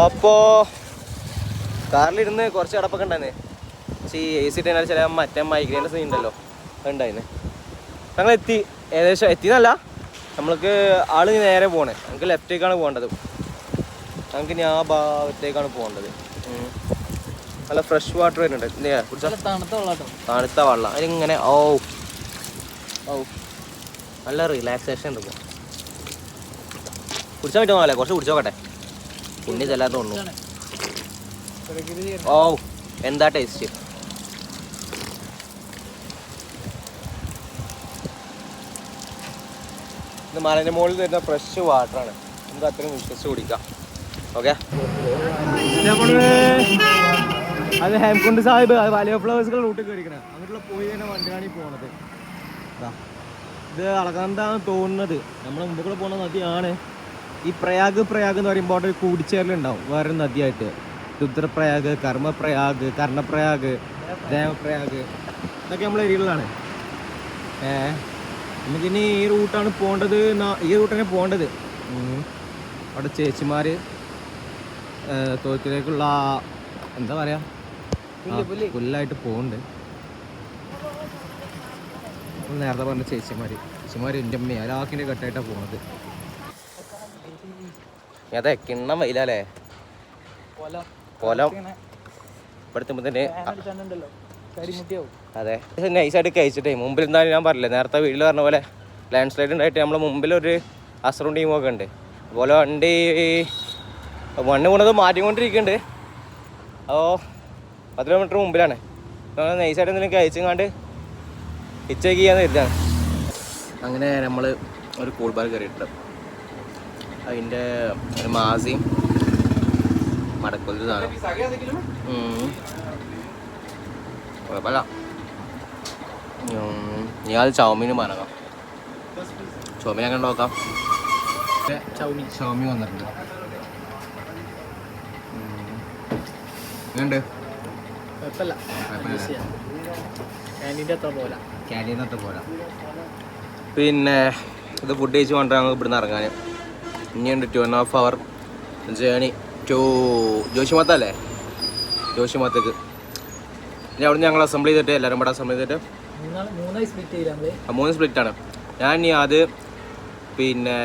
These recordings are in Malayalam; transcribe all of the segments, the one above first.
അപ്പോൾ കാറിലിരുന്ന് കുറച്ച് കിടപ്പൊക്കെ ഉണ്ടായിരുന്നേ. പക്ഷേ ഈ AC ഇട്ടാൽ ചില മറ്റേ മൈഗ്രെയിൻ്റെ സീൻ ഉണ്ടല്ലോ, അതുണ്ടായിരുന്നു. ഞങ്ങൾ എത്തി, ഏകദേശം എത്തിയെന്നല്ല, നമ്മൾക്ക് ആൾ നേരെ പോകണേ. നമുക്ക് ലെഫ്റ്റേക്കാണ് പോകേണ്ടത്. ഞങ്ങൾക്ക് ഇനി ആ ഭാഗത്തേക്കാണ് പോകേണ്ടത്. നല്ല ഫ്രഷ് വാട്ടർ വരുന്നുണ്ട്. എന്തെയാ കുടിച്ചാൽ തണുത്ത വെള്ളം അതിലിങ്ങനെ ഓ നല്ല റിലാക്സേഷൻ ഉണ്ട്. ഇപ്പോൾ കുടിച്ചാൽ പറ്റുമോ? കുറച്ച് കുടിച്ചോക്കട്ടെ, പുണ്യ ചെല്ലാത്ത തോന്നുന്നു. ഓ എന്താ ടേസ്റ്റ്. ഇത് മലൻ്റെ മുകളിൽ തരുന്ന ഫ്രഷ് വാട്ടറാണ്, നമുക്ക് അത്രയും വിശ്വസിച്ച് കുടിക്കാം. ഓക്കെ, അത് ഹേംകുണ്ട് സാഹിബ് വലിയ ഫ്ലവേഴ്സുകൾ റൂട്ടിൽ കയറിക്കണേ. അങ്ങോട്ടുള്ള പോയി തന്നെ വണ്ടിയാണ് ഈ പോണത്. ഇത് അളകാന്താന്ന് തോന്നുന്നത്. നമ്മളെ മുമ്പ് കൂടെ പോകുന്ന നദിയാണ് ഈ പ്രയാഗ് എന്ന് പറയുമ്പോൾ അവിടെ ഒരു കൂടിച്ചേരലുണ്ടാവും വേറൊരു നദിയായിട്ട്. രുദ്രപ്രയാഗ്, കർമ്മപ്രയാഗ്, കർണപ്രയാഗ്, ദേവപ്രയാഗ്, ഇതൊക്കെ നമ്മളെ ഏരിയകളിലാണ്. നമുക്കിനി ഈ റൂട്ടാണ് പോകേണ്ടത്. ഈ റൂട്ടാണ് പോകേണ്ടത്. അവിടെ ചേച്ചിമാർ തോക്കിലേക്കുള്ള എന്താ പറയുക പുല്ലായിട്ട് പോകുന്നുണ്ട്. നേരത്തെ പറഞ്ഞ ചേച്ചിമാർ എൻ്റെ അമ്മ ഒരാക്കിൻ്റെ കെട്ടായിട്ടാണ് പോകുന്നത്. അതെ, കിണ്ണം വൈലല്ലേ പൊലം ഇവിടുത്തുമ്പോൾ തന്നെ. അതെ, നൈസായിട്ട് കഴിച്ചിട്ടേ മുമ്പിൽ എന്തായാലും ഞാൻ പറഞ്ഞില്ലേ നേരത്തെ വീട്ടിൽ പറഞ്ഞ പോലെ ലാൻഡ് സ്ലൈഡ് ഉണ്ടായിട്ട് നമ്മളെ മുമ്പിലൊരു അസറും ടീമൊക്കെ ഉണ്ട്. അതുപോലെ മണ്ണ് കൊണ്ടത് മാറ്റിക്കൊണ്ടിരിക്കുന്നുണ്ട്. അപ്പോൾ 10 കിലോമീറ്റർ മുമ്പിലാണ്. നൈസായിട്ട് എന്തെങ്കിലും കഴിച്ചങ്ങാണ്ട് ഇച്ചേക്ക് ചെയ്യാന്ന് കരുതാണ്. അങ്ങനെ നമ്മൾ ഒരു കൂൾ ബാർ കയറിയിട്ടുണ്ട്. അതിൻ്റെ ഒരു മാസിയും മടക്കൊരു സാധനം കുഴപ്പമില്ല. ഞാൻ ചൗമീനും പറഞ്ഞാം. ചൗമീൻ അങ്ങനെ നോക്കാം. ചൗമീൻ വന്നിട്ടുണ്ട്. എങ്ങനെയുണ്ട്? ക്യാൻറ്റീനത്ര പോലെ. പിന്നെ ഇത് ഫുഡ് കഴിച്ച് കൊണ്ടാണ് നമുക്ക് ഇവിടുന്ന് ഇറങ്ങാൻ. ഇനിയുണ്ട് 2.5 hour ജേണി ടു ജോഷിമത്തല്ലേ, ജോഷിമത്തേക്ക്. ഇനി അവിടെ നിന്ന് ഞങ്ങൾ അസംബിൾ ചെയ്തിട്ട് എല്ലാവരും ഇവിടെ അസംബിൾ ചെയ്തിട്ട് 3 സ്പ്ലിറ്റാണ്. ഞാൻ ഇനി അത് പിന്നെ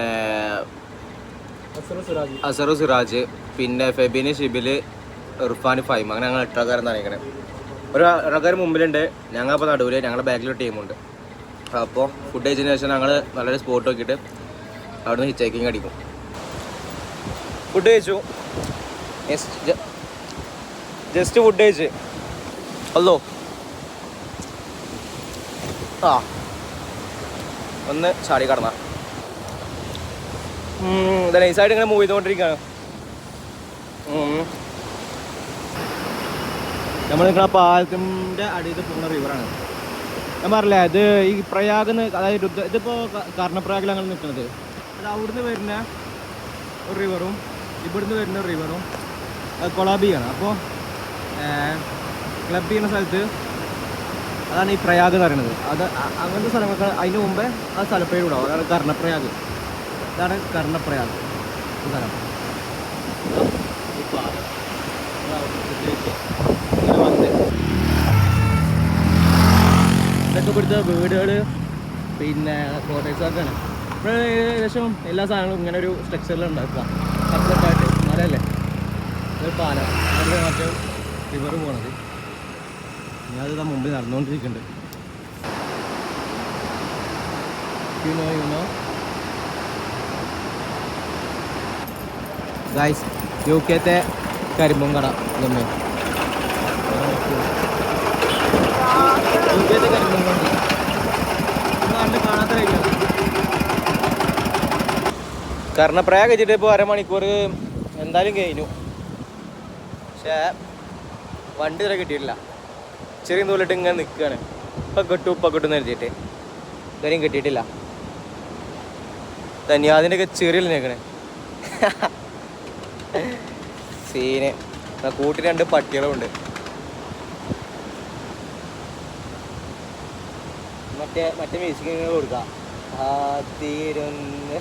അസറു സിറാജ്, പിന്നെ ഫെബിന്, ഷിബില്, ഇർഫാൻ, ഫൈം, അങ്ങനെ ഞങ്ങൾ 8 ആൾക്കാരെന്ന് അറിയിക്കണേ. ഒരു ആൾക്കാർ മുമ്പിലുണ്ട്, ഞങ്ങളിപ്പോൾ നടുവിൽ, ഞങ്ങളുടെ ബാക്കിലൊരു ടീമുണ്ട്. അപ്പോൾ ഫുഡ് കഴിച്ചതിന് ശേഷം ഞങ്ങൾ നല്ലൊരു സ്പോട്ട് നോക്കിയിട്ട് അവിടെ നിന്ന് ഹിച്ചൈക്കിങ് അടിക്കും. ഫുഡ് കഴിച്ചു, ജസ്റ്റ് ഫുഡ് കഴിച്ച് അല്ലോ ഒന്ന് ചാടി കടന്ന നൈസായിട്ട് ഇങ്ങനെ മൂവ് ചെയ്തുകൊണ്ടിരിക്കുകയാണ്. നമ്മൾ നിൽക്കുന്ന പാലത്തിൻ്റെ അടിയിൽ പോകുന്ന റിവറാണ്. ഞാൻ പറഞ്ഞില്ലേ, ഇത് ഈ പ്രയാഗെന്ന്, അതായത് ഇതിപ്പോൾ കർണപ്രയാഗിൽ ഞങ്ങൾ നിൽക്കുന്നത്. അത് അവിടുന്ന് വരുന്ന ഒരു റിവറും ഇവിടുന്ന് വരുന്ന ഒരു റിവറും കൊളാബ് ചെയ്യണം. അപ്പോൾ ക്ലബ് ചെയ്യുന്ന സ്ഥലത്ത് അതാണ് ഈ പ്രയാഗ് എന്ന് പറയുന്നത്. അത് അങ്ങനത്തെ സ്ഥലങ്ങൾക്ക് അതിന് മുമ്പേ ആ സ്ഥലപ്പേര് കൂടാവും. അതാണ് കർണപ്രയാഗ്. ഇതാണ് കർണപ്രയാഗ് സ്ഥലം. ഇതൊക്കെ ഇവിടുത്തെ വീടുകൾ പിന്നെ കോട്ടേഴ്സൊക്കെയാണ്. ഇവിടെ ഏകദേശം എല്ലാ സാധനങ്ങളും ഇങ്ങനെ ഒരു സ്ട്രക്ചറിൽ ഉണ്ടാക്കുക. സെപ്പറേറ്റായിട്ട് മലയല്ലേ, ഒരു പാലം, അത് മറ്റേ റിവർ പോണത്. ഞാനിതാ മുമ്പിൽ നടന്നുകൊണ്ടിരിക്കുന്നുണ്ട്. യുനോ ഗൈസ്, UK-ത്തെ കരിമ്പും കട ഇതൊന്നും UK-ത്തെ കരിമ്പും കട കണ്ട് കാണാത്ത കഴിക്കാം. കർണപ്രയാഗ് വെച്ചിട്ട് ഇപ്പോൾ 1.5 മണിക്കൂർ എന്തായാലും കഴിഞ്ഞു. പക്ഷേ വണ്ടി ഇതുവരെ കിട്ടിയിട്ടില്ല. ചെറിയ നൂലിട്ട് ഇങ്ങനെ നിൽക്കുകയാണ്. ഇപ്പം കിട്ടും എഴുതിയിട്ട് ഇതുവരെയും കിട്ടിയിട്ടില്ല. ധന്യാദിൻ്റെയൊക്കെ ചെറിയ നിൽക്കണേ സീന്. കൂട്ടി 2 പട്ടികളുണ്ട്. മറ്റേ മ്യൂസിക് കൊടുക്കാം. തീരുന്ന്